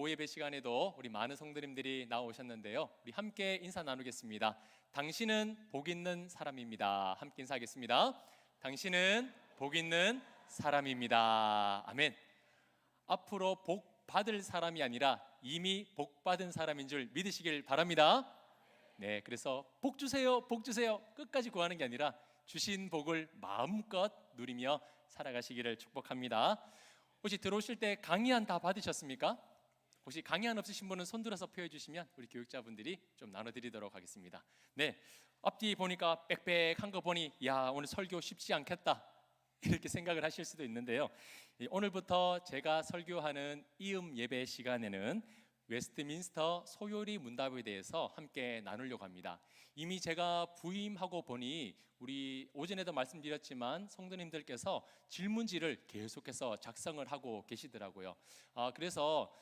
오후 예배 시간에도 우리 많은 성도님들이 나오셨는데요. 우리 함께 인사 나누겠습니다. 당신은 복 있는 사람입니다. 함께 인사하겠습니다. 당신은 복 있는 사람입니다. 아멘. 앞으로 복 받을 사람이 아니라 이미 복 받은 사람인 줄 믿으시길 바랍니다. 네, 그래서 복 주세요, 복 주세요 끝까지 구하는 게 아니라 주신 복을 마음껏 누리며 살아가시기를 축복합니다. 혹시 들어오실 때 강의안 다 받으셨습니까? 혹시 강의안 없으신 분은 손 들어서 표해 주시면 우리 교육자분들이 좀 나눠드리도록 하겠습니다. 네, 앞뒤 보니까 빽빽한 거 보니 야, 오늘 설교 쉽지 않겠다 이렇게 생각을 하실 수도 있는데요. 오늘부터 제가 설교하는 이음 예배 시간에는 웨스트민스터 소요리 문답에 대해서 함께 나누려고 합니다. 이미 제가 부임하고 보니 우리 오전에도 말씀드렸지만 성도님들께서 질문지를 계속해서 작성을 하고 계시더라고요. 그래서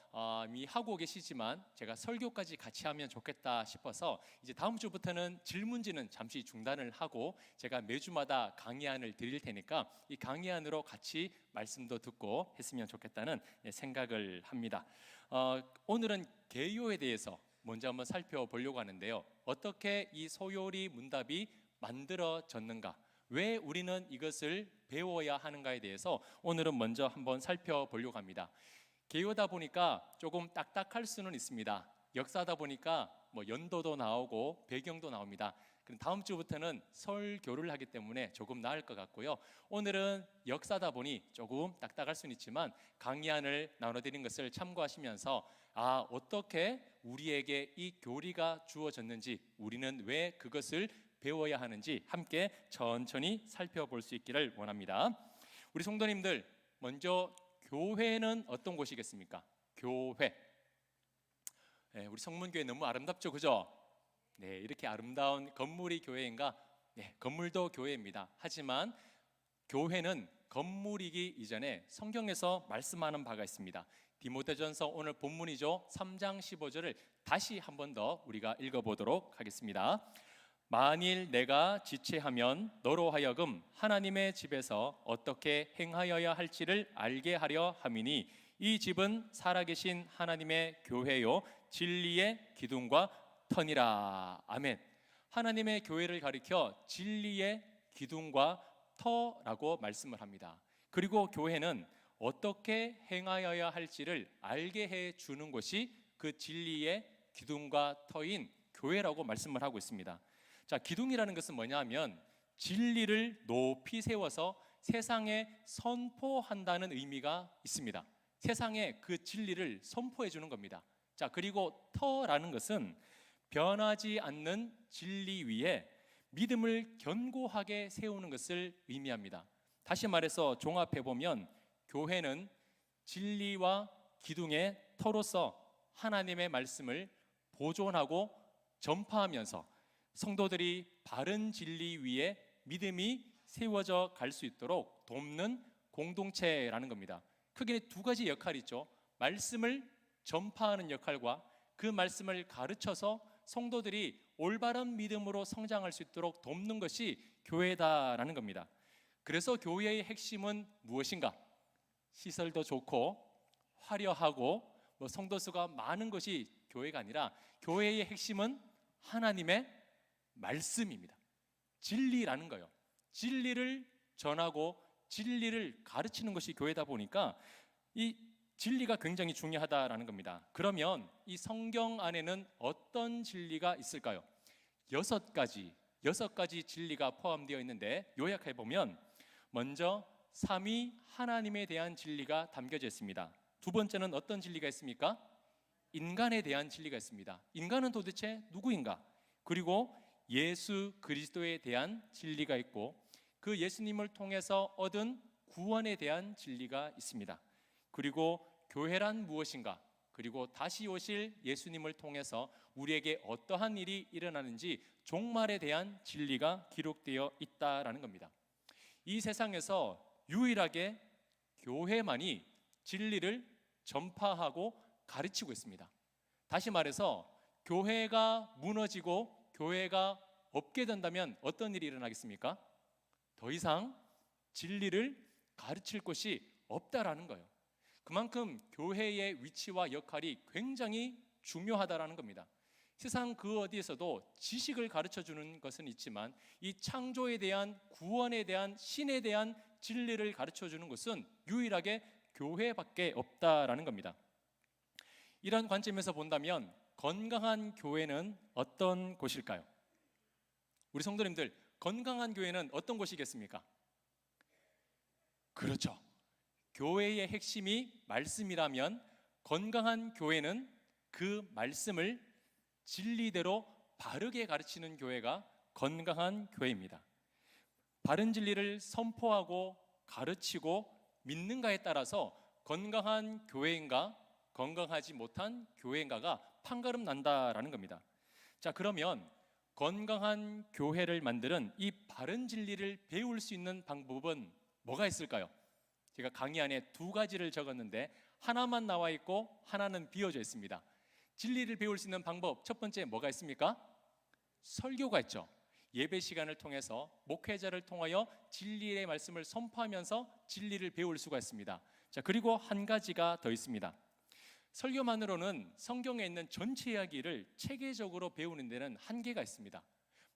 이미 하고 계시지만 제가 설교까지 같이 하면 좋겠다 싶어서 이제 다음 주부터는 질문지는 잠시 중단을 하고 제가 매주마다 강의안을 드릴 테니까 이 강의안으로 같이 말씀도 듣고 했으면 좋겠다는 생각을 합니다. 오늘은 개요에 대해서 먼저 한번 살펴보려고 하는데요. 어떻게 이 소요리 문답이 만들어졌는가, 왜 우리는 이것을 배워야 하는가에 대해서 오늘은 먼저 한번 살펴보려고 합니다. 개요다 보니까 조금 딱딱할 수는 있습니다. 역사다 보니까 연도도 나오고 배경도 나옵니다. 그럼 다음 주부터는 설교를 하기 때문에 조금 나을 것 같고요. 오늘은 역사다 보니 조금 딱딱할 수는 있지만 강의안을 나눠드린 것을 참고하시면서 어떻게 우리에게 이 교리가 주어졌는지, 우리는 왜 그것을 배워야 하는지 함께 천천히 살펴볼 수 있기를 원합니다. 우리 성도님들, 먼저 교회는 어떤 곳이겠습니까? 교회. 우리 성문교회 너무 아름답죠, 그죠? 네, 이렇게 아름다운 건물이 교회인가? 네, 건물도 교회입니다. 하지만 교회는 건물이기 이전에 성경에서 말씀하는 바가 있습니다. 디모데전서 오늘 본문이죠. 3장 15절을 다시 한 번 더 우리가 읽어보도록 하겠습니다. 만일 내가 지체하면 너로 하여금 하나님의 집에서 어떻게 행하여야 할지를 알게 하려 함이니 이 집은 살아계신 하나님의 교회요 진리의 기둥과 터니라. 아멘. 하나님의 교회를 가리켜 진리의 기둥과 터라고 말씀을 합니다. 그리고 교회는 어떻게 행하여야 할지를 알게 해 주는 것이 그 진리의 기둥과 터인 교회라고 말씀을 하고 있습니다. 자, 기둥이라는 것은 뭐냐면 진리를 높이 세워서 세상에 선포한다는 의미가 있습니다. 세상에 그 진리를 선포해 주는 겁니다. 자, 그리고 터라는 것은 변하지 않는 진리 위에 믿음을 견고하게 세우는 것을 의미합니다. 다시 말해서 종합해 보면 교회는 진리와 기둥의 터로서 하나님의 말씀을 보존하고 전파하면서 성도들이 바른 진리 위에 믿음이 세워져 갈 수 있도록 돕는 공동체라는 겁니다. 크게 두 가지 역할이 있죠. 말씀을 전파하는 역할과 그 말씀을 가르쳐서 성도들이 올바른 믿음으로 성장할 수 있도록 돕는 것이 교회다라는 겁니다. 그래서 교회의 핵심은 무엇인가? 시설도 좋고 화려하고 성도 수가 많은 것이 교회가 아니라 교회의 핵심은 하나님의 말씀입니다. 진리라는 거예요. 진리를 전하고 진리를 가르치는 것이 교회다 보니까 이 진리가 굉장히 중요하다라는 겁니다. 그러면 이 성경 안에는 어떤 진리가 있을까요? 여섯 가지 진리가 포함되어 있는데 요약해 보면 먼저 삼위 하나님에 대한 진리가 담겨져 있습니다. 두 번째는 어떤 진리가 있습니까? 인간에 대한 진리가 있습니다. 인간은 도대체 누구인가? 그리고 예수 그리스도에 대한 진리가 있고 그 예수님을 통해서 얻은 구원에 대한 진리가 있습니다. 그리고 교회란 무엇인가? 그리고 다시 오실 예수님을 통해서 우리에게 어떠한 일이 일어나는지 종말에 대한 진리가 기록되어 있다라는 겁니다. 이 세상에서 유일하게 교회만이 진리를 전파하고 가르치고 있습니다. 다시 말해서 교회가 무너지고 교회가 없게 된다면 어떤 일이 일어나겠습니까? 더 이상 진리를 가르칠 곳이 없다라는 거예요. 그만큼 교회의 위치와 역할이 굉장히 중요하다라는 겁니다. 세상 그 어디에서도 지식을 가르쳐 주는 것은 있지만 이 창조에 대한, 구원에 대한, 신에 대한 진리를 가르쳐 주는 것은 유일하게 교회밖에 없다라는 겁니다. 이런 관점에서 본다면 건강한 교회는 어떤 곳일까요? 우리 성도님들, 건강한 교회는 어떤 곳이겠습니까? 그렇죠. 교회의 핵심이 말씀이라면 건강한 교회는 그 말씀을 진리대로 바르게 가르치는 교회가 건강한 교회입니다. 바른 진리를 선포하고 가르치고 믿는가에 따라서 건강한 교회인가 건강하지 못한 교회인가가 판가름 난다라는 겁니다. 자, 그러면 건강한 교회를 만드는 이 바른 진리를 배울 수 있는 방법은 뭐가 있을까요? 제가 강의 안에 두 가지를 적었는데 하나만 나와 있고 하나는 비어져 있습니다. 진리를 배울 수 있는 방법, 첫 번째 뭐가 있습니까? 설교가 있죠. 예배 시간을 통해서 목회자를 통하여 진리의 말씀을 선포하면서 진리를 배울 수가 있습니다. 자, 그리고 한 가지가 더 있습니다. 설교만으로는 성경에 있는 전체 이야기를 체계적으로 배우는 데는 한계가 있습니다.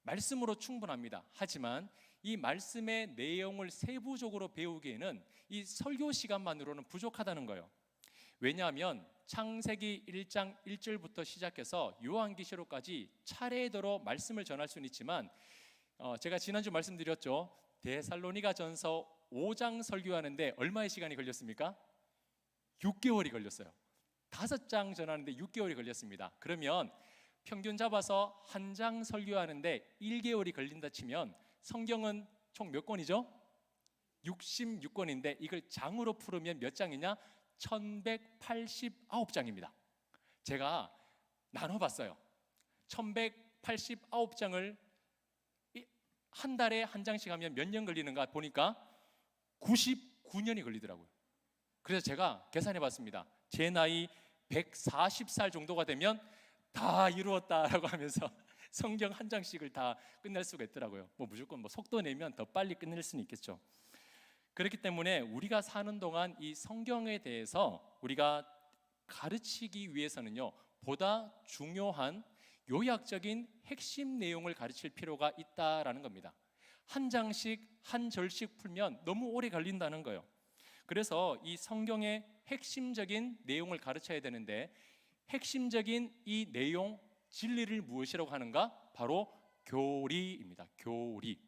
말씀으로 충분합니다. 하지만 이 말씀의 내용을 세부적으로 배우기에는 이 설교 시간만으로는 부족하다는 거예요. 왜냐하면 창세기 1장 1절부터 시작해서 요한계시록까지 차례대로 말씀을 전할 수는 있지만 제가 지난주 말씀드렸죠. 데살로니가전서 5장 설교하는데 얼마의 시간이 걸렸습니까? 6개월이 걸렸어요. 5장 전하는데 6개월이 걸렸습니다. 그러면 평균 잡아서 한 장 설교하는데 1개월이 걸린다 치면 성경은 총 몇 권이죠? 66권인데 이걸 장으로 풀으면 몇 장이냐? 1189장입니다. 제가 나눠봤어요. 1189장을 한 달에 한 장씩 하면 몇 년 걸리는가 보니까 99년이 걸리더라고요. 그래서 제가 계산해봤습니다. 제 나이 140살 정도가 되면 다 이루었다라고 하면서 성경 한 장씩을 다 끝낼 수가 있더라고요. 무조건 속도 내면 더 빨리 끝낼 수는 있겠죠. 그렇기 때문에 우리가 사는 동안 이 성경에 대해서 우리가 가르치기 위해서는요, 보다 중요한 요약적인 핵심 내용을 가르칠 필요가 있다라는 겁니다. 한 장씩 한 절씩 풀면 너무 오래 걸린다는 거예요. 그래서 이 성경의 핵심적인 내용을 가르쳐야 되는데 핵심적인 이 내용, 진리를 무엇이라고 하는가? 바로 교리입니다. 교리.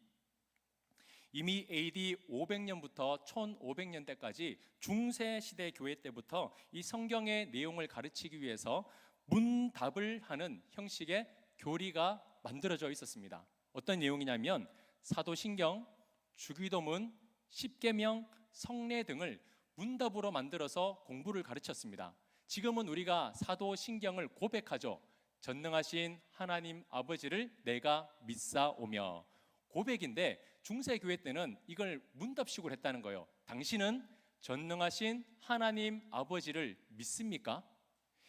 이미 AD 500년부터 1500년 때까지 중세시대 교회 때부터 이 성경의 내용을 가르치기 위해서 문답을 하는 형식의 교리가 만들어져 있었습니다. 어떤 내용이냐면 사도신경, 주기도문, 십계명, 성례 등을 문답으로 만들어서 공부를 가르쳤습니다. 지금은 우리가 사도신경을 고백하죠. 전능하신 하나님 아버지를 내가 믿사오며, 고백인데 중세교회 때는 이걸 문답식으로 했다는 거예요. 당신은 전능하신 하나님 아버지를 믿습니까?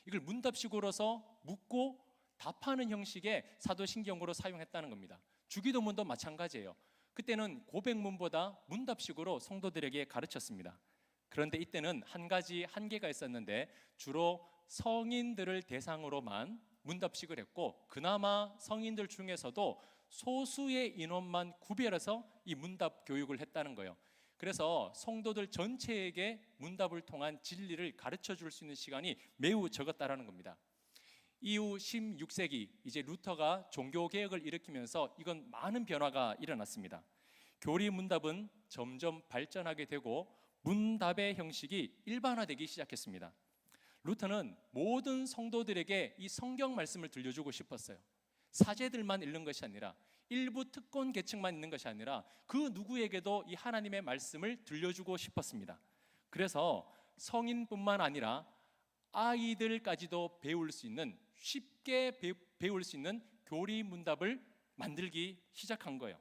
이걸 문답식으로서 묻고 답하는 형식의 사도신경으로 사용했다는 겁니다. 주기도문도 마찬가지예요. 그때는 고백문보다 문답식으로 성도들에게 가르쳤습니다. 그런데 이때는 한 가지 한계가 있었는데 주로 성인들을 대상으로만 문답식을 했고, 그나마 성인들 중에서도 소수의 인원만 구별해서 이 문답 교육을 했다는 거예요. 그래서 성도들 전체에게 문답을 통한 진리를 가르쳐 줄 수 있는 시간이 매우 적었다라는 겁니다. 이후 16세기 이제 루터가 종교개혁을 일으키면서 이건 많은 변화가 일어났습니다. 교리 문답은 점점 발전하게 되고 문답의 형식이 일반화되기 시작했습니다. 루터는 모든 성도들에게 이 성경 말씀을 들려주고 싶었어요. 사제들만 읽는 것이 아니라, 일부 특권 계층만 읽는 것이 아니라 그 누구에게도 이 하나님의 말씀을 들려주고 싶었습니다. 그래서 성인뿐만 아니라 아이들까지도 배울 수 있는, 쉽게 배울 수 있는 교리 문답을 만들기 시작한 거예요.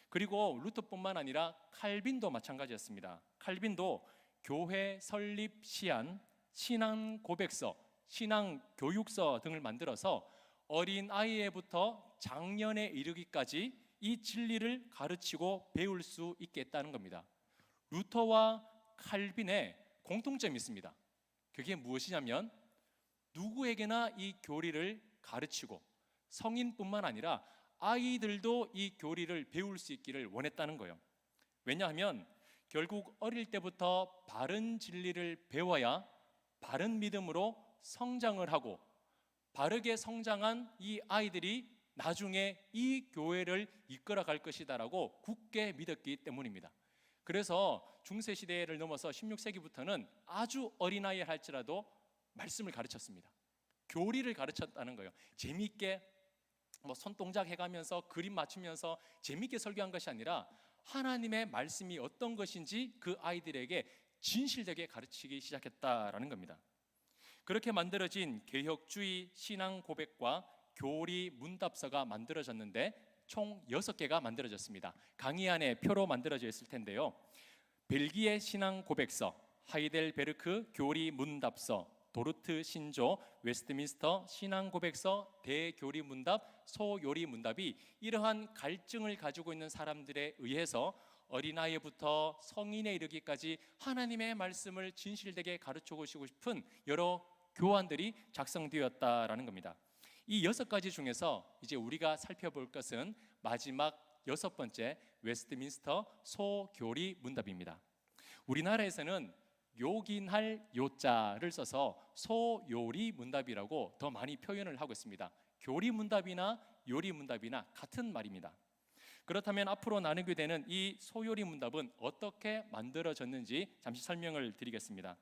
그리고 루터뿐만 아니라 칼빈도 마찬가지였습니다. 칼빈도 교회 설립 시안, 신앙 고백서, 신앙 교육서 등을 만들어서 어린 아이에부터 장년에 이르기까지 이 진리를 가르치고 배울 수 있게 했다는 겁니다. 루터와 칼빈의 공통점이 있습니다. 그게 무엇이냐면 누구에게나 이 교리를 가르치고 성인뿐만 아니라 아이들도 이 교리를 배울 수 있기를 원했다는 거예요. 왜냐하면 결국 어릴 때부터 바른 진리를 배워야 바른 믿음으로 성장을 하고 바르게 성장한 이 아이들이 나중에 이 교회를 이끌어갈 것이다라고 굳게 믿었기 때문입니다. 그래서 중세시대를 넘어서 16세기부터는 아주 어린아이 할지라도 말씀을 가르쳤습니다. 교리를 가르쳤다는 거예요. 재미있게 손동작 해가면서 그림 맞추면서 재미있게 설교한 것이 아니라 하나님의 말씀이 어떤 것인지 그 아이들에게 진실되게 가르치기 시작했다라는 겁니다. 그렇게 만들어진 개혁주의 신앙 고백과 교리 문답서가 만들어졌는데 총 6개가 만들어졌습니다. 강의 안에 표로 만들어져 있을 텐데요. 벨기에 신앙 고백서, 하이델베르크 교리 문답서, 도르트 신조, 웨스트민스터 신앙 고백서, 대교리 문답, 소요리 문답이 이러한 갈증을 가지고 있는 사람들에 의해서 어린아이부터 성인에 이르기까지 하나님의 말씀을 진실되게 가르쳐 주고 싶은 여러 교환들이 작성되었다라는 겁니다. 이 6가지 중에서 이제 우리가 살펴볼 것은 마지막 6번째 웨스트민스터 소교리 문답입니다. 우리나라에서는 요긴할 요자를 써서 소요리 문답이라고 더 많이 표현을 하고 있습니다. 교리 문답이나 요리 문답이나 같은 말입니다. 그렇다면 앞으로 나누게 되는 이 소요리 문답은 어떻게 만들어졌는지 잠시 설명을 드리겠습니다.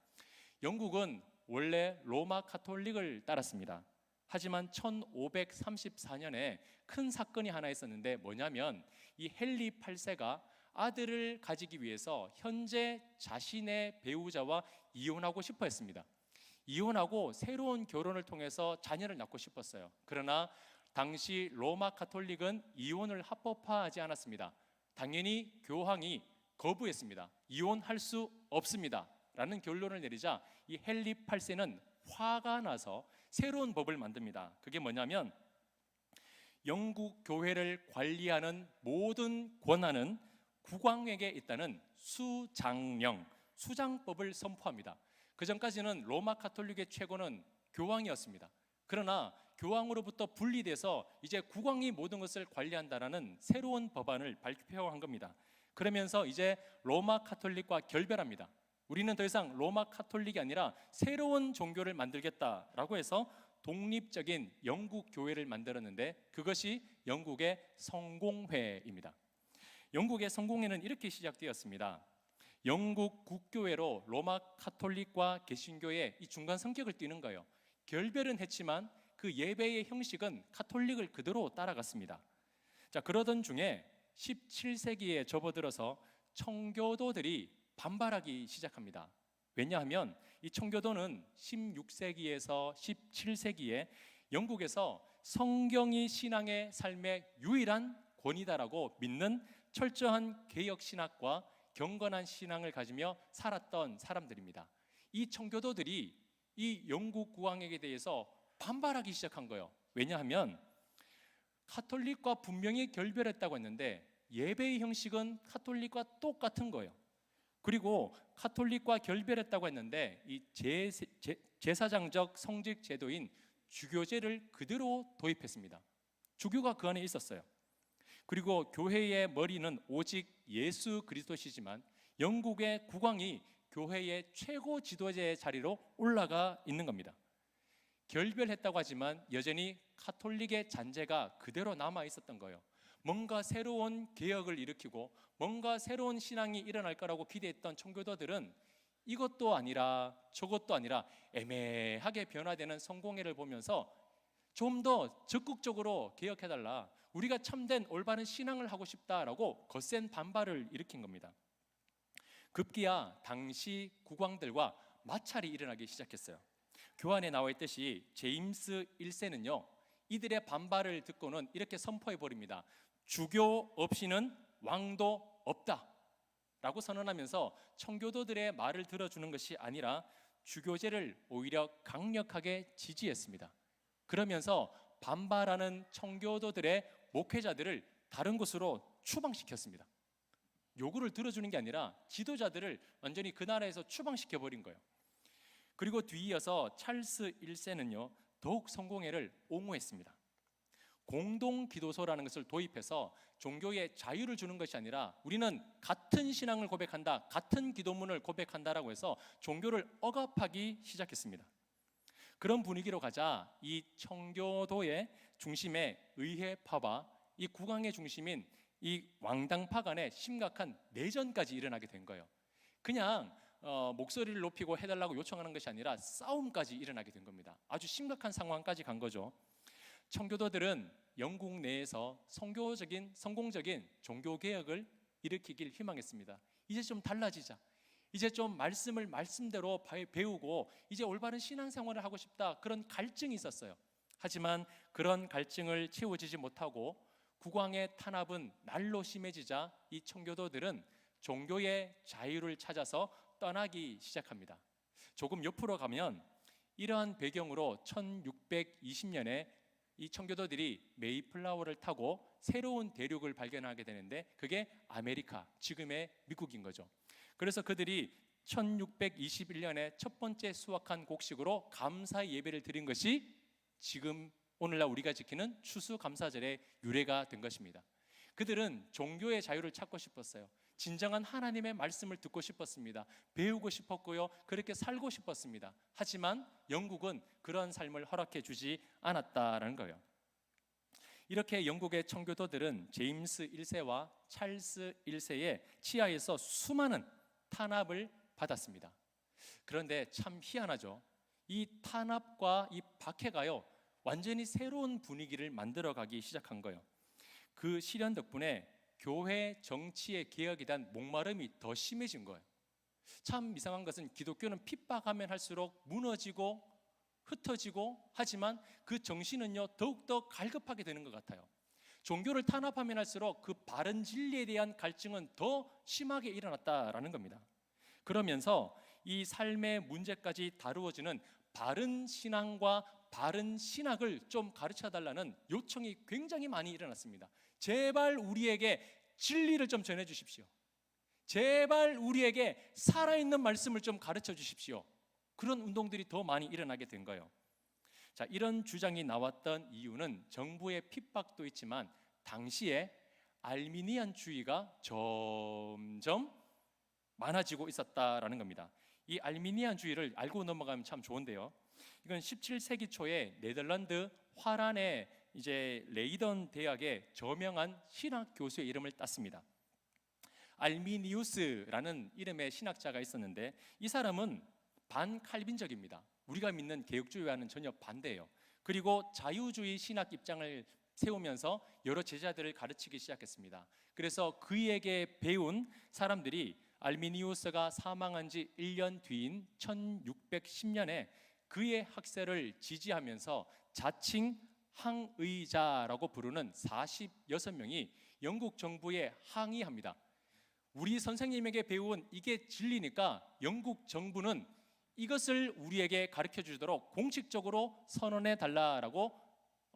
영국은 원래 로마 카톨릭을 따랐습니다. 하지만 1534년에 큰 사건이 하나 있었는데 뭐냐면 이 헨리 8세가 아들을 가지기 위해서 현재 자신의 배우자와 이혼하고 싶어 했습니다. 이혼하고 새로운 결혼을 통해서 자녀를 낳고 싶었어요. 그러나 당시 로마 카톨릭은 이혼을 합법화하지 않았습니다. 당연히 교황이 거부했습니다. 이혼할 수 없습니다 라는 결론을 내리자 이 헨리 8세는 화가 나서 새로운 법을 만듭니다. 그게 뭐냐면 영국 교회를 관리하는 모든 권한은 국왕에게 있다는 수장령, 수장법을 선포합니다. 그 전까지는 로마 카톨릭의 최고는 교황이었습니다. 그러나 교황으로부터 분리돼서 이제 국왕이 모든 것을 관리한다라는 새로운 법안을 발표한 겁니다. 그러면서 이제 로마 카톨릭과 결별합니다. 우리는 더 이상 로마 카톨릭이 아니라 새로운 종교를 만들겠다라고 해서 독립적인 영국 교회를 만들었는데 그것이 영국의 성공회입니다. 영국의 성공회는 이렇게 시작되었습니다. 영국 국교회로 로마 카톨릭과 개신교의 이 중간 성격을 띠는 거예요. 결별은 했지만 그 예배의 형식은 카톨릭을 그대로 따라갔습니다. 자, 그러던 중에 17세기에 접어들어서 청교도들이 반발하기 시작합니다. 왜냐하면 이 청교도는 16세기에서 17세기에 영국에서 성경이 신앙의 삶의 유일한 권위다라고 믿는 철저한 개혁 신학과 경건한 신앙을 가지며 살았던 사람들입니다. 이 청교도들이 이 영국 국왕에게 대해서 반발하기 시작한 거예요. 왜냐하면 카톨릭과 분명히 결별했다고 했는데 예배의 형식은 카톨릭과 똑같은 거예요. 그리고 카톨릭과 결별했다고 했는데 이 제사장적 성직 제도인 주교제를 그대로 도입했습니다. 주교가 그 안에 있었어요. 그리고 교회의 머리는 오직 예수 그리스도시지만 영국의 국왕이 교회의 최고 지도자의 자리로 올라가 있는 겁니다. 결별했다고 하지만 여전히 카톨릭의 잔재가 그대로 남아 있었던 거예요. 뭔가 새로운 개혁을 일으키고 뭔가 새로운 신앙이 일어날 거라고 기대했던 청교도들은 이것도 아니라 저것도 아니라 애매하게 변화되는 성공회를 보면서 좀 더 적극적으로 개혁해달라, 우리가 참된 올바른 신앙을 하고 싶다라고 거센 반발을 일으킨 겁니다. 급기야 당시 국왕들과 마찰이 일어나기 시작했어요. 교환에 나와 있듯이 제임스 1세는요 이들의 반발을 듣고는 이렇게 선포해 버립니다. 주교 없이는 왕도 없다 라고 선언하면서 청교도들의 말을 들어주는 것이 아니라 주교제를 오히려 강력하게 지지했습니다. 그러면서 반발하는 청교도들의 목회자들을 다른 곳으로 추방시켰습니다. 요구를 들어주는 게 아니라 지도자들을 완전히 그 나라에서 추방시켜 버린 거예요. 그리고 뒤이어서 찰스 1세는요 더욱 성공회를 옹호했습니다. 공동기도소라는 것을 도입해서 종교의 자유를 주는 것이 아니라 우리는 같은 신앙을 고백한다, 같은 기도문을 고백한다라고 해서 종교를 억압하기 시작했습니다. 그런 분위기로 가자 이 청교도의 중심에 의회파와 이 국왕의 중심인 이 왕당파 간에 심각한 내전까지 일어나게 된 거예요. 그냥 목소리를 높이고 해달라고 요청하는 것이 아니라 싸움까지 일어나게 된 겁니다. 아주 심각한 상황까지 간 거죠. 청교도들은 영국 내에서 성공적인 종교개혁을 일으키길 희망했습니다. 이제 좀 달라지자, 이제 좀 말씀을 말씀대로 배우고 이제 올바른 신앙생활을 하고 싶다, 그런 갈증이 있었어요. 하지만 그런 갈증을 채워지지 못하고 국왕의 탄압은 날로 심해지자 이 청교도들은 종교의 자유를 찾아서 떠나기 시작합니다. 조금 옆으로 가면 이러한 배경으로 1620년에 이 청교도들이 메이플라워를 타고 새로운 대륙을 발견하게 되는데 그게 아메리카, 지금의 미국인 거죠. 그래서 그들이 1621년에 첫 번째 수확한 곡식으로 감사의 예배를 드린 것이 지금 오늘날 우리가 지키는 추수감사절의 유래가 된 것입니다. 그들은 종교의 자유를 찾고 싶었어요. 진정한 하나님의 말씀을 듣고 싶었습니다. 배우고 싶었고요, 그렇게 살고 싶었습니다. 하지만 영국은 그런 삶을 허락해 주지 않았다라는 거예요. 이렇게 영국의 청교도들은 제임스 1세와 찰스 1세의 치하에서 수많은 탄압을 받았습니다. 그런데 참 희한하죠. 이 탄압과 이 박해가요 완전히 새로운 분위기를 만들어가기 시작한 거예요. 그 시련 덕분에 교회 정치의 개혁에 대한 목마름이 더 심해진 거예요. 참 이상한 것은 기독교는 핍박하면 할수록 무너지고 흩어지고, 하지만 그 정신은요 더욱더 갈급하게 되는 것 같아요. 종교를 탄압하면 할수록 그 바른 진리에 대한 갈증은 더 심하게 일어났다라는 겁니다. 그러면서 이 삶의 문제까지 다루어지는 바른 신앙과 바른 신학을 좀 가르쳐 달라는 요청이 굉장히 많이 일어났습니다. 제발 우리에게 진리를 좀 전해 주십시오. 제발 우리에게 살아있는 말씀을 좀 가르쳐 주십시오. 그런 운동들이 더 많이 일어나게 된 거예요. 자, 이런 주장이 나왔던 이유는 정부의 핍박도 있지만 당시에 알미니안주의가 점점 많아지고 있었다라는 겁니다. 이 알미니안주의를 알고 넘어가면 참 좋은데요. 이건 17세기 초에 네덜란드 화란의 이제 레이던 대학의 저명한 신학 교수의 이름을 땄습니다. 알미니우스라는 이름의 신학자가 있었는데 이 사람은 반칼빈적입니다. 우리가 믿는 개혁주의와는 전혀 반대예요. 그리고 자유주의 신학 입장을 세우면서 여러 제자들을 가르치기 시작했습니다. 그래서 그에게 배운 사람들이 알미니우스가 사망한 지 1년 뒤인 1610년에 그의 학설을 지지하면서 자칭 항의자라고 부르는 46명이 영국 정부에 항의합니다. 우리 선생님에게 배운 이게 진리니까 영국 정부는 이것을 우리에게 가르쳐 주도록 공식적으로 선언해 달라라고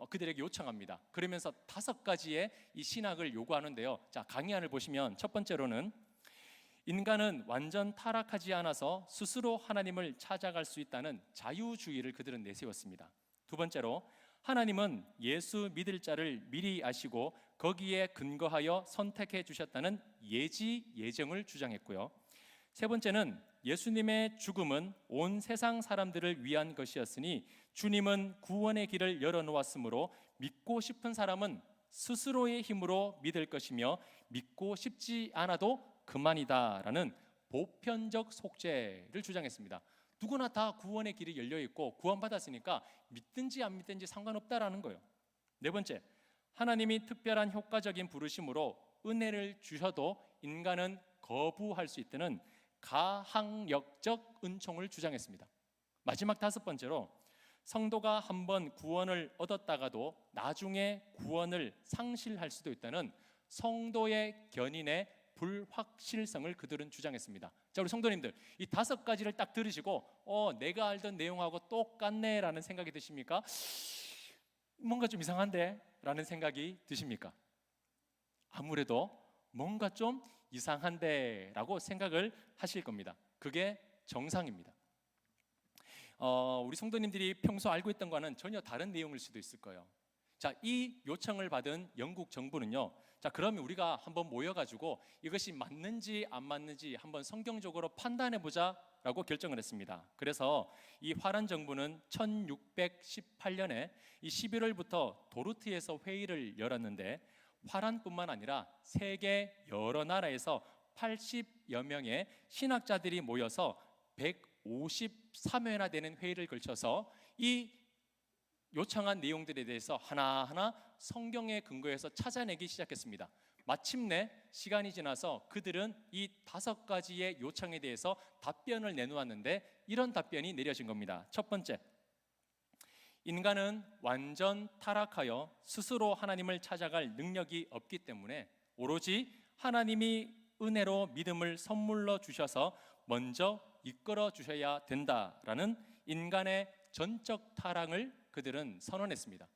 그들에게 요청합니다. 그러면서 5가지의 이 신학을 요구하는데요. 자, 강의안을 보시면 첫 번째로는 인간은 완전 타락하지 않아서 스스로 하나님을 찾아갈 수 있다는 자유주의를 그들은 내세웠습니다. 두 번째로 하나님은 예수 믿을 자를 미리 아시고 거기에 근거하여 선택해 주셨다는 예지 예정을 주장했고요. 세 번째는 예수님의 죽음은 온 세상 사람들을 위한 것이었으니 주님은 구원의 길을 열어놓았으므로 믿고 싶은 사람은 스스로의 힘으로 믿을 것이며 믿고 싶지 않아도 그만이다라는 보편적 속죄를 주장했습니다. 누구나 다 구원의 길이 열려있고 구원받았으니까 믿든지 안 믿든지 상관없다라는 거예요. 네 번째, 하나님이 특별한 효과적인 부르심으로 은혜를 주셔도 인간은 거부할 수 있다는 가항력적 은총을 주장했습니다. 마지막 5번째로 성도가 한번 구원을 얻었다가도 나중에 구원을 상실할 수도 있다는 성도의 견인의 불확실성을 그들은 주장했습니다. 자, 우리 성도님들, 이 5가지를 딱 들으시고 내가 알던 내용하고 똑같네 라는 생각이 드십니까? 뭔가 좀 이상한데? 라는 생각이 드십니까? 아무래도 뭔가 좀 이상한데라고 생각을 하실 겁니다. 그게 정상입니다. 우리 성도님들이 평소 알고 있던 거와는 전혀 다른 내용일 수도 있을 거예요. 자, 이 요청을 받은 영국 정부는요, 자, 그러면 우리가 한번 모여가지고 이것이 맞는지 안 맞는지 한번 성경적으로 판단해 보자라고 결정을 했습니다. 그래서 이 화란 정부는 1618년에 이 11월부터 도르트에서 회의를 열었는데, 화란뿐만 아니라 세계 여러 나라에서 80여 명의 신학자들이 모여서 153회나 되는 회의를 걸쳐서 이 요청한 내용들에 대해서 하나하나 성경에 근거해서 찾아내기 시작했습니다. 마침내 시간이 지나서 그들은 이 5가지의 요청에 대해서 답변을 내놓았는데, 이런 답변이 내려진 겁니다. 첫 번째, 인간은 완전 타락하여 스스로 하나님을 찾아갈 능력이 없기 때문에 오로지 하나님이 은혜로 믿음을 선물로 주셔서 먼저 이끌어 주셔야 된다라는 인간의 전적 타락을 그들은 선언했습니다.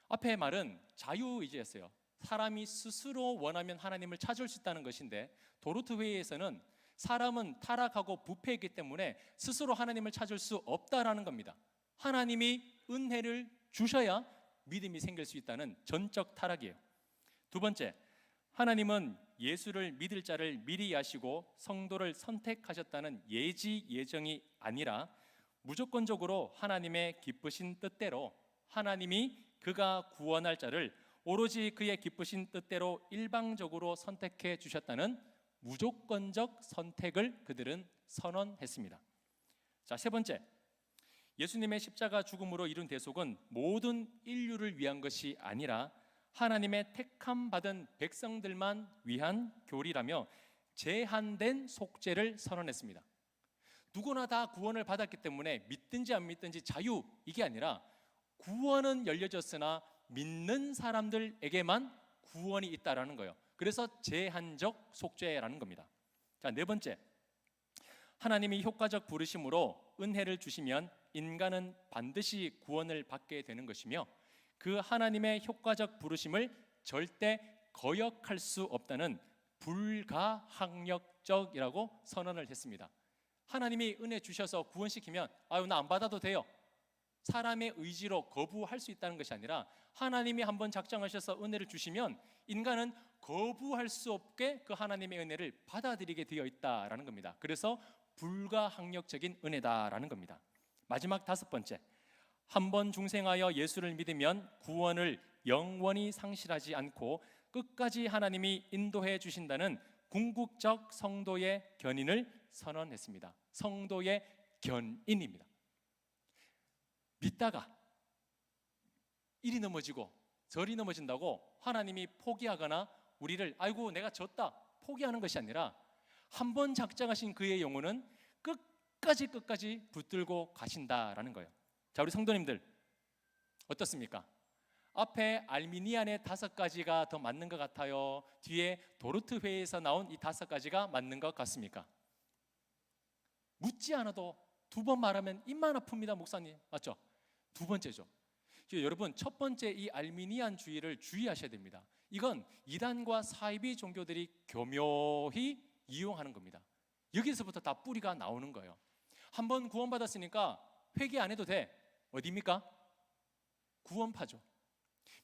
앞의 말은 자유의지였어요. 사람이 스스로 원하면 하나님을 찾을 수 있다는 것인데, 도르트 회의에서는 사람은 타락하고 부패했기 때문에 스스로 하나님을 찾을 수 없다라는 겁니다. 하나님이 은혜를 주셔야 믿음이 생길 수 있다는 전적 타락이에요. 두 번째, 하나님은 예수를 믿을 자를 미리 아시고 성도를 선택하셨다는 예지 예정이 아니라 무조건적으로 하나님의 기쁘신 뜻대로 하나님이 그가 구원할 자를 오로지 그의 기쁘신 뜻대로 일방적으로 선택해 주셨다는 무조건적 선택을 그들은 선언했습니다. 자, 세 번째, 예수님의 십자가 죽음으로 이룬 대속은 모든 인류를 위한 것이 아니라 하나님의 택함 받은 백성들만 위한 교리라며 제한된 속죄를 선언했습니다. 누구나 다 구원을 받았기 때문에 믿든지 안 믿든지 자유, 이게 아니라 구원은 열려졌으나 믿는 사람들에게만 구원이 있다라는 거예요. 그래서 제한적 속죄라는 겁니다. 자, 네 번째, 하나님이 효과적 부르심으로 은혜를 주시면 인간은 반드시 구원을 받게 되는 것이며, 그 하나님의 효과적 부르심을 절대 거역할 수 없다는 불가항력적이라고 선언을 했습니다. 하나님이 은혜 주셔서 구원시키면 아유, 나 안 받아도 돼요, 사람의 의지로 거부할 수 있다는 것이 아니라, 하나님이 한번 작정하셔서 은혜를 주시면 인간은 거부할 수 없게 그 하나님의 은혜를 받아들이게 되어 있다라는 겁니다. 그래서 불가항력적인 은혜다라는 겁니다. 마지막 다섯 번째, 한 번 중생하여 예수를 믿으면 구원을 영원히 상실하지 않고 끝까지 하나님이 인도해 주신다는 궁극적 성도의 견인을 선언했습니다. 성도의 견인입니다. 믿다가 이리 넘어지고 저리 넘어진다고 하나님이 포기하거나 우리를 아이고 내가 졌다 포기하는 것이 아니라, 한 번 작정하신 그의 영혼은 끝까지 붙들고 가신다라는 거예요. 자, 우리 성도님들 어떻습니까? 앞에 알미니안의 5가지가 더 맞는 것 같아요? 뒤에 도르트 회의에서 나온 이 5가지가 맞는 것 같습니까? 묻지 않아도 2번 말하면 입만 아픕니다, 목사님. 맞죠? 2번째죠. 여러분, 첫 번째 이 알미니안주의를 주의하셔야 됩니다. 이건 이단과 사이비 종교들이 교묘히 이용하는 겁니다. 여기서부터 다 뿌리가 나오는 거예요. 한번 구원받았으니까 회개 안 해도 돼. 어디입니까? 구원파죠.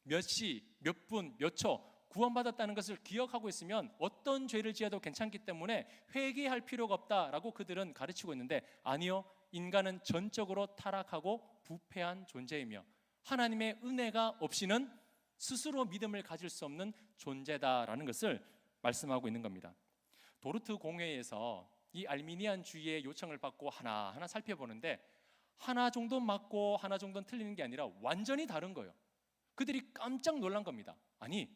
몇 시, 몇 분, 몇 초 구원받았다는 것을 기억하고 있으면 어떤 죄를 지어도 괜찮기 때문에 회개할 필요가 없다라고 그들은 가르치고 있는데, 아니요, 인간은 전적으로 타락하고 부패한 존재이며 하나님의 은혜가 없이는 스스로 믿음을 가질 수 없는 존재다라는 것을 말씀하고 있는 겁니다. 도르트 공회에서 이 알미니안주의의 요청을 받고 하나하나 살펴보는데, 하나 정도 맞고 하나 정도는 틀리는 게 아니라 완전히 다른 거예요. 그들이 깜짝 놀란 겁니다. 아니,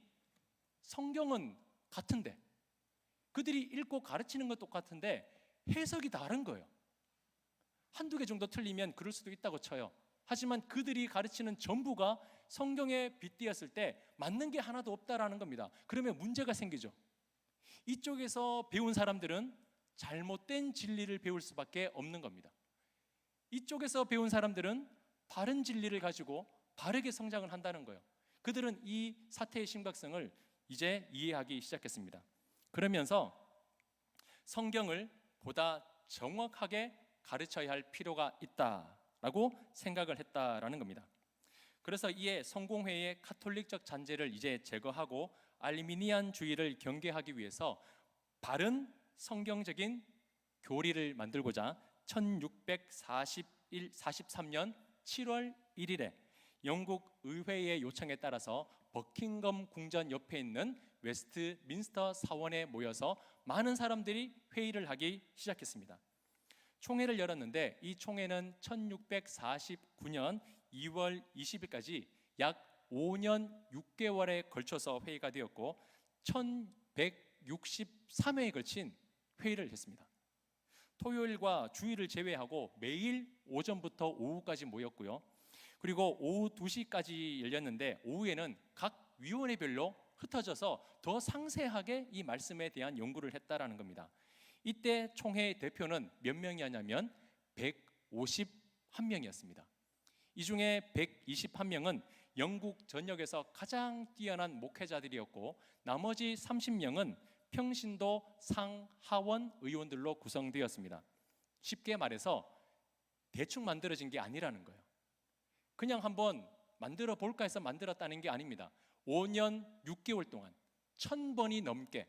성경은 같은데, 그들이 읽고 가르치는 건 똑같은데 해석이 다른 거예요. 한두 개 정도 틀리면 그럴 수도 있다고 쳐요. 하지만 그들이 가르치는 전부가 성경에 빗대었을 때 맞는 게 하나도 없다라는 겁니다. 그러면 문제가 생기죠. 이쪽에서 배운 사람들은 잘못된 진리를 배울 수밖에 없는 겁니다. 이쪽에서 배운 사람들은 바른 진리를 가지고 바르게 성장을 한다는 거예요. 그들은 이 사태의 심각성을 이제 이해하기 시작했습니다. 그러면서 성경을 보다 정확하게 가르쳐야 할 필요가 있다라고 생각을 했다라는 겁니다. 그래서 이에 성공회의 카톨릭적 잔재를 이제 제거하고 알미니안주의를 경계하기 위해서 바른 성경적인 교리를 만들고자 1643년 7월 1일에 영국 의회의 요청에 따라서 버킹엄 궁전 옆에 있는 웨스트민스터 사원에 모여서 많은 사람들이 회의를 하기 시작했습니다. 총회를 열었는데 이 총회는 1649년 2월 20일까지 약 5년 6개월에 걸쳐서 회의가 되었고 1163회에 걸친 회의를 했습니다. 토요일과 주일을 제외하고 매일 오전부터 오후까지 모였고요. 그리고 오후 2시까지 열렸는데 오후에는 각 위원회별로 흩어져서 더 상세하게 이 말씀에 대한 연구를 했다라는 겁니다. 이때 총회의 대표는 몇 명이었냐면 151명이었습니다. 이 중에 121명은 영국 전역에서 가장 뛰어난 목회자들이었고 나머지 30명은 평신도 상하원 의원들로 구성되었습니다. 쉽게 말해서 대충 만들어진 게 아니라는 거예요. 그냥 한번 만들어 볼까 해서 만들었다는 게 아닙니다. 5년 6개월 동안 1000번이 넘게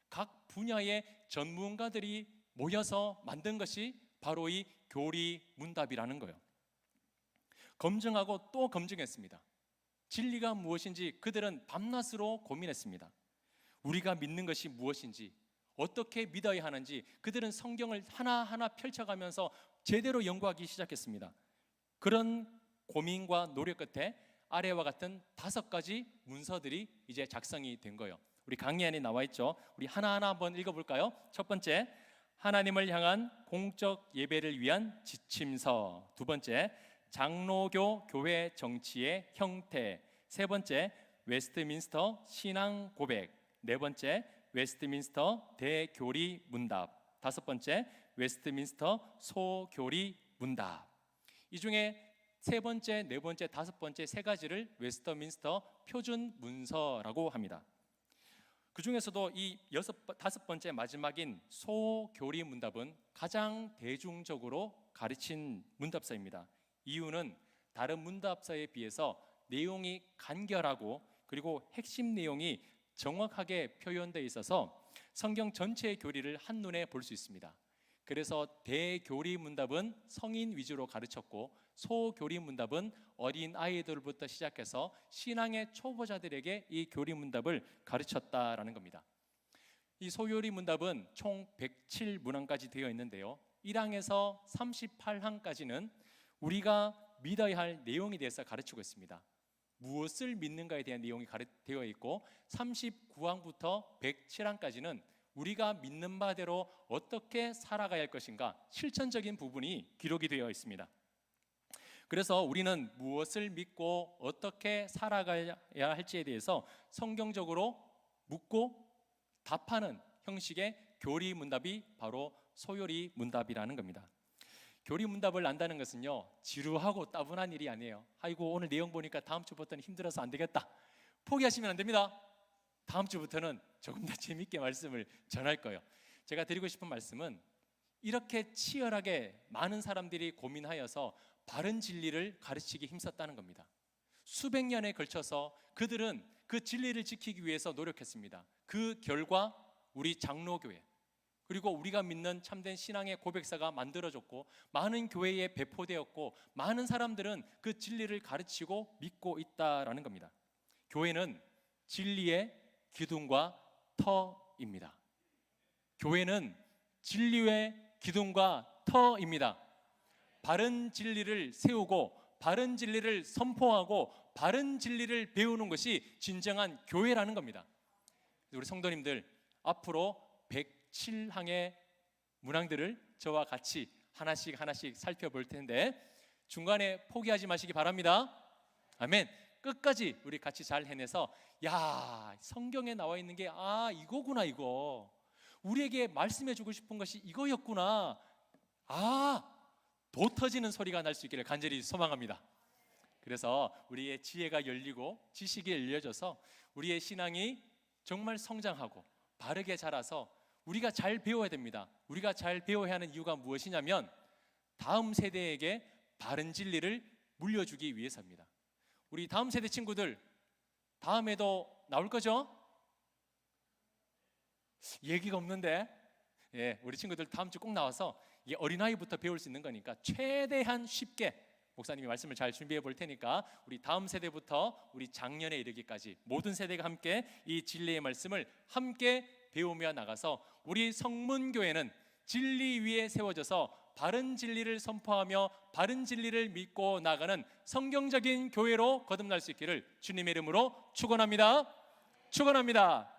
각 분야의 전문가들이 모여서 만든 것이 바로 이 교리문답이라는 거예요. 검증하고 또 검증했습니다. 진리가 무엇인지 그들은 밤낮으로 고민했습니다. 우리가 믿는 것이 무엇인지, 어떻게 믿어야 하는지 그들은 성경을 하나하나 펼쳐가면서 제대로 연구하기 시작했습니다. 그런 고민과 노력 끝에 아래와 같은 5가지 문서들이 이제 작성이 된 거예요. 우리 강의 안에 나와 있죠. 우리 하나하나 한번 읽어볼까요? 첫 번째, 하나님을 향한 공적 예배를 위한 지침서. 두 번째, 장로교 교회 정치의 형태. 세 번째, 웨스트민스터 신앙 고백. 네 번째, 웨스트민스터 대교리 문답. 다섯 번째, 웨스트민스터 소교리 문답. 이 중에 세 번째, 네 번째, 다섯 번째 세 가지를 웨스트민스터 표준 문서라고 합니다. 그 중에서도 이 다섯 번째 마지막인 소교리 문답은 가장 대중적으로 가르친 문답서입니다. 이유는 다른 문답서에 비해서 내용이 간결하고 그리고 핵심 내용이 정확하게 표현되어 있어서 성경 전체의 교리를 한눈에 볼 수 있습니다. 그래서 대교리 문답은 성인 위주로 가르쳤고 소교리 문답은 어린 아이들부터 시작해서 신앙의 초보자들에게 이 교리 문답을 가르쳤다라는 겁니다. 이 소교리 문답은 총 107문항까지 되어 있는데요. 1항에서 38항까지는 우리가 믿어야 할 내용에 대해서 가르치고 있습니다. 무엇을 믿는가에 대한 내용이 되어 있고 39항부터 107항까지는 우리가 믿는 바대로 어떻게 살아가야 할 것인가 실천적인 부분이 기록이 되어 있습니다. 그래서 우리는 무엇을 믿고 어떻게 살아가야 할지에 대해서 성경적으로 묻고 답하는 형식의 교리 문답이 바로 소요리 문답이라는 겁니다. 교리 문답을 안다는 것은요, 지루하고 따분한 일이 아니에요. 아이고 오늘 내용 보니까 다음 주부터는 힘들어서 안 되겠다, 포기하시면 안 됩니다. 다음 주부터는 조금 더 재밌게 말씀을 전할 거예요. 제가 드리고 싶은 말씀은 이렇게 치열하게 많은 사람들이 고민하여서 바른 진리를 가르치기 힘썼다는 겁니다. 수백 년에 걸쳐서 그들은 그 진리를 지키기 위해서 노력했습니다. 그 결과 우리 장로교회 그리고 우리가 믿는 참된 신앙의 고백사가 만들어졌고 많은 교회에 배포되었고 많은 사람들은 그 진리를 가르치고 믿고 있다라는 겁니다. 교회는 진리의 기둥과 터입니다. 교회는 진리의 기둥과 터입니다. 바른 진리를 세우고 바른 진리를 선포하고 바른 진리를 배우는 것이 진정한 교회라는 겁니다. 우리 성도님들 앞으로 107항의 문항들을 저와 같이 하나씩 살펴볼 텐데 중간에 포기하지 마시기 바랍니다. 아멘. 끝까지 우리 같이 잘 해내서 야, 성경에 나와 있는 게 이거구나, 이거 우리에게 말씀해 주고 싶은 것이 이거였구나, 도 터지는 소리가 날 수 있기를 간절히 소망합니다. 그래서 우리의 지혜가 열리고 지식이 열려져서 우리의 신앙이 정말 성장하고 바르게 자라서 우리가 잘 배워야 됩니다. 우리가 잘 배워야 하는 이유가 무엇이냐면 다음 세대에게 바른 진리를 물려주기 위해서입니다. 우리 다음 세대 친구들 다음에도 나올 거죠? 얘기가 없는데, 우리 친구들 다음 주 꼭 나와서 이게 어린아이부터 배울 수 있는 거니까 최대한 쉽게 목사님이 말씀을 잘 준비해 볼 테니까 우리 다음 세대부터 우리 작년에 이르기까지 모든 세대가 함께 이 진리의 말씀을 함께 배우며 나가서 우리 성문교회는 진리 위에 세워져서 바른 진리를 선포하며 바른 진리를 믿고 나가는 성경적인 교회로 거듭날 수 있기를 주님의 이름으로 축원합니다. 축원합니다.